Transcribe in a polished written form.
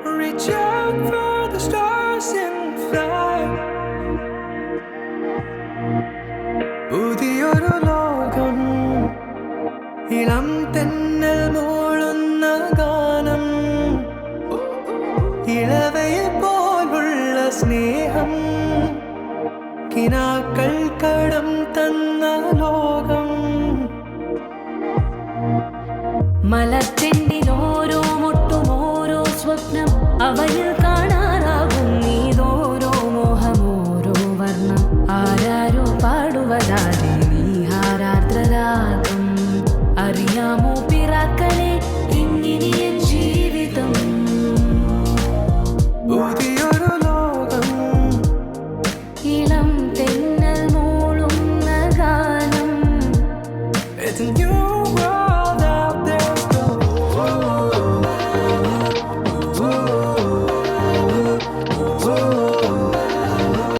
Reach out for the stars and fly. പുതിയൊരു ലോകം, ഇളം തെന്നൽ മൂളുന്ന ഗാനം, ഇളവയെ പോലുള്ള സ്നേഹം, കിനാക്കൾ കടം തന്ന ലോകം. മലത്തിൻ്റെ ഓരോ മുട്ടും ഓരോ സ്വപ്നം, അവയിൽ കാണാനാകും നീതോരോ മോഹം, ഓരോ വർണ്ണം ആരാരോ പാടുവതാ